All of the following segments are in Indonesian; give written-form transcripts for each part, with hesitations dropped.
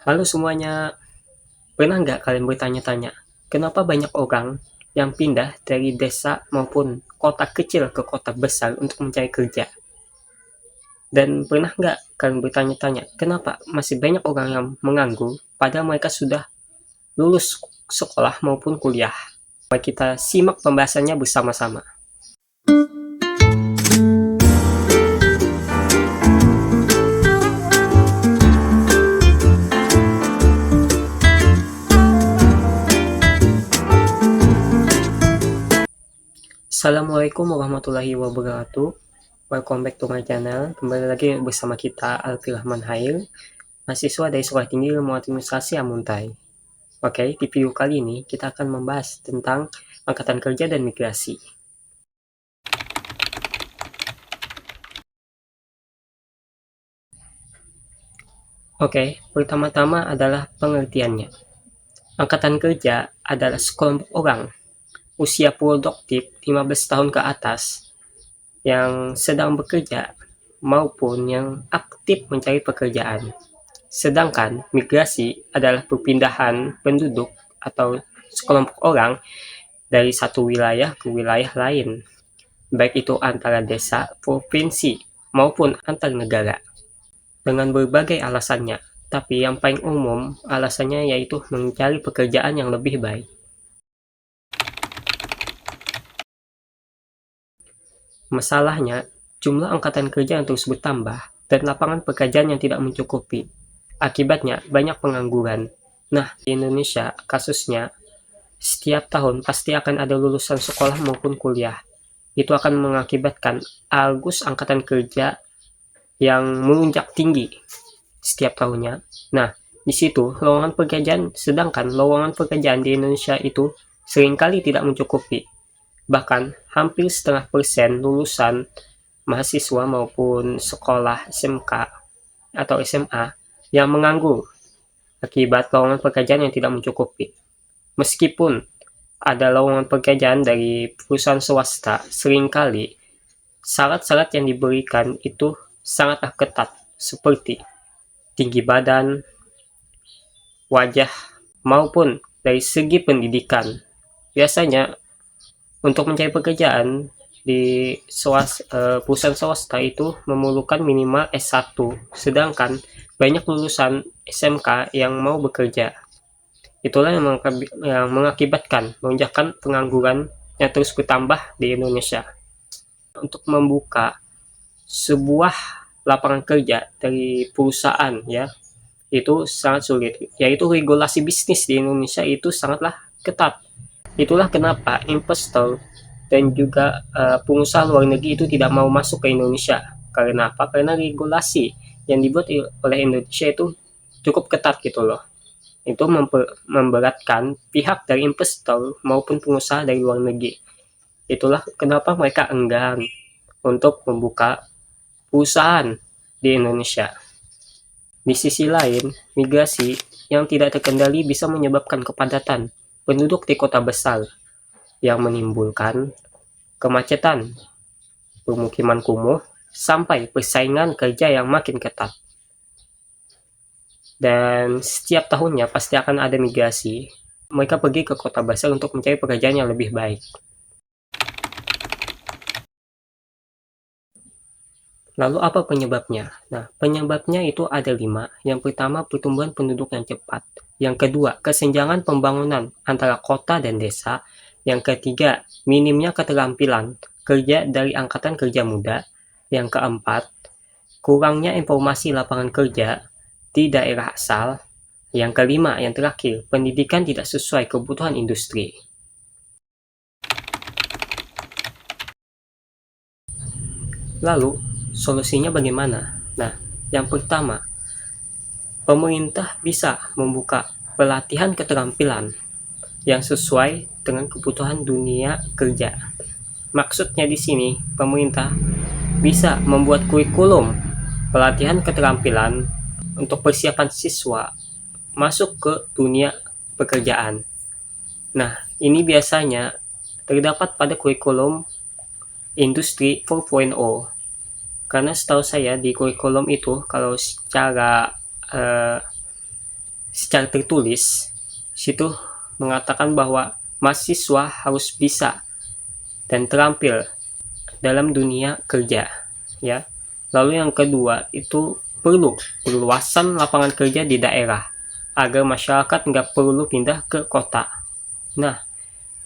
Halo semuanya, pernah nggak kalian bertanya-tanya, kenapa banyak orang yang pindah dari desa maupun kota kecil ke kota besar untuk mencari kerja? Dan pernah nggak kalian bertanya-tanya, kenapa masih banyak orang yang menganggur padahal mereka sudah lulus sekolah maupun kuliah? Mari kita simak pembahasannya bersama-sama. Assalamualaikum warahmatullahi wabarakatuh. Welcome back to my channel. Kembali lagi bersama kita Alfi Rahman Hail, mahasiswa dari Sekolah Tinggi Ilmu Administrasi Amuntai. Oke, di video kali ini kita akan membahas tentang Angkatan Kerja dan Migrasi. Oke, pertama-tama adalah pengertiannya. Angkatan kerja adalah sekelompok orang usia produktif 15 tahun ke atas yang sedang bekerja maupun yang aktif mencari pekerjaan. Sedangkan migrasi adalah perpindahan penduduk atau sekelompok orang dari satu wilayah ke wilayah lain, baik itu antara desa, provinsi, maupun antar negara, dengan berbagai alasannya. Tapi yang paling umum alasannya yaitu mencari pekerjaan yang lebih baik. Masalahnya, jumlah angkatan kerja yang terus bertambah dan lapangan pekerjaan yang tidak mencukupi. Akibatnya, banyak pengangguran. Nah, di Indonesia, kasusnya, setiap tahun pasti akan ada lulusan sekolah maupun kuliah. Itu akan mengakibatkan arus angkatan kerja yang melonjak tinggi setiap tahunnya. Nah, di situ lowongan pekerjaan, sedangkan lowongan pekerjaan di Indonesia itu seringkali tidak mencukupi. Bahkan hampir setengah persen lulusan mahasiswa maupun sekolah SMK atau SMA yang menganggur akibat lowongan pekerjaan yang tidak mencukupi. Meskipun ada lowongan pekerjaan dari perusahaan swasta, seringkali syarat-syarat yang diberikan itu sangatlah ketat, seperti tinggi badan, wajah, maupun dari segi pendidikan. Biasanya untuk mencari pekerjaan di perusahaan swasta itu memerlukan minimal S1, sedangkan banyak lulusan SMK yang mau bekerja. Itulah yang mengakibatkan lonjakan pengangguran yang terus bertambah di Indonesia. Untuk membuka sebuah lapangan kerja dari perusahaan ya, itu sangat sulit, yaitu regulasi bisnis di Indonesia itu sangatlah ketat. Itulah kenapa investor dan juga pengusaha luar negeri itu tidak mau masuk ke Indonesia. Karena apa? Karena regulasi yang dibuat oleh Indonesia itu cukup ketat gitu loh. Itu memberatkan pihak dari investor maupun pengusaha dari luar negeri. Itulah kenapa mereka enggan untuk membuka perusahaan di Indonesia. Di sisi lain, migrasi yang tidak terkendali bisa menyebabkan kepadatan penduduk di kota besar yang menimbulkan kemacetan, pemukiman kumuh, sampai persaingan kerja yang makin ketat. Dan setiap tahunnya pasti akan ada migrasi. Mereka pergi ke kota besar untuk mencari pekerjaan yang lebih baik. Lalu apa penyebabnya? Nah, penyebabnya itu ada 5. Yang pertama, pertumbuhan penduduk yang cepat. Yang kedua, kesenjangan pembangunan antara kota dan desa. Yang ketiga, minimnya keterampilan kerja dari angkatan kerja muda. Yang keempat, kurangnya informasi lapangan kerja di daerah asal. Yang kelima, yang terakhir, pendidikan tidak sesuai kebutuhan industri. Lalu, solusinya bagaimana? Nah, yang pertama, pemerintah bisa membuka pelatihan keterampilan yang sesuai dengan kebutuhan dunia kerja. Maksudnya di sini, pemerintah bisa membuat kurikulum pelatihan keterampilan untuk persiapan siswa masuk ke dunia pekerjaan. Nah, ini biasanya terdapat pada kurikulum industri 4.0. Karena setahu saya di kurikulum itu kalau secara secara tertulis, situ mengatakan bahwa mahasiswa harus bisa dan terampil dalam dunia kerja, ya. Lalu yang kedua itu perlu perluasan lapangan kerja di daerah agar masyarakat nggak perlu pindah ke kota. Nah,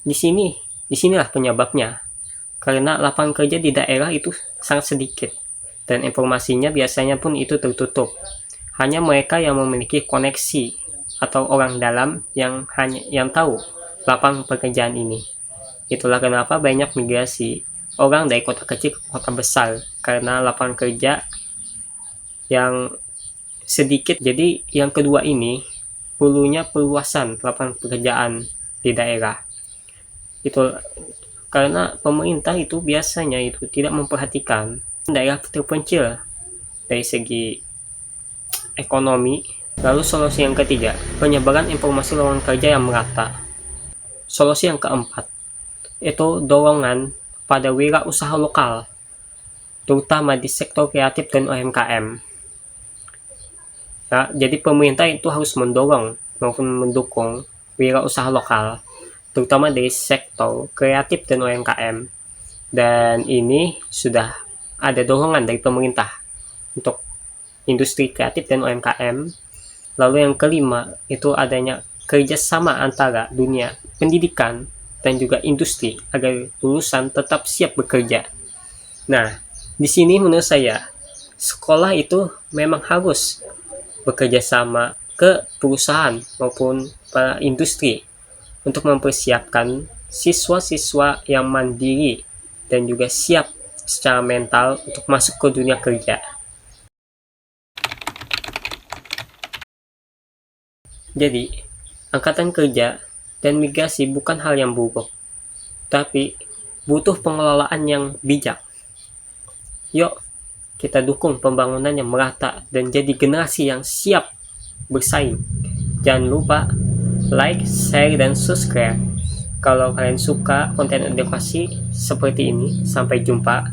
disinilah penyebabnya, karena lapangan kerja di daerah itu sangat sedikit dan informasinya biasanya pun itu tertutup. Hanya mereka yang memiliki koneksi atau orang dalam yang tahu lapangan pekerjaan ini. Itulah kenapa banyak migrasi orang dari kota kecil ke kota besar, karena lapangan kerja yang sedikit. Jadi yang kedua ini perlunya perluasan lapangan pekerjaan di daerah. Itu karena pemerintah itu biasanya itu tidak memperhatikan daerah terpencil dari segi ekonomi. Lalu solusi yang ketiga, penyebaran informasi lowongan kerja yang merata. Solusi yang keempat, itu dorongan pada wirausaha lokal, terutama di sektor kreatif dan UMKM. Ya, jadi pemerintah itu harus mendorong maupun mendukung wirausaha lokal, terutama dari sektor kreatif dan UMKM. Dan ini sudah ada dorongan dari pemerintah untuk industri kreatif dan UMKM. Lalu yang kelima, itu adanya kerjasama antara dunia pendidikan dan juga industri agar lulusan tetap siap bekerja. Nah, di sini menurut saya sekolah itu memang harus bekerja sama ke perusahaan maupun para industri untuk mempersiapkan siswa-siswa yang mandiri dan juga siap secara mental untuk masuk ke dunia kerja. Jadi, angkatan kerja dan migrasi bukan hal yang buruk, tapi butuh pengelolaan yang bijak. Yuk, kita dukung pembangunan yang merata dan jadi generasi yang siap bersaing. Jangan lupa like, share, dan subscribe kalau kalian suka konten edukasi seperti ini. Sampai jumpa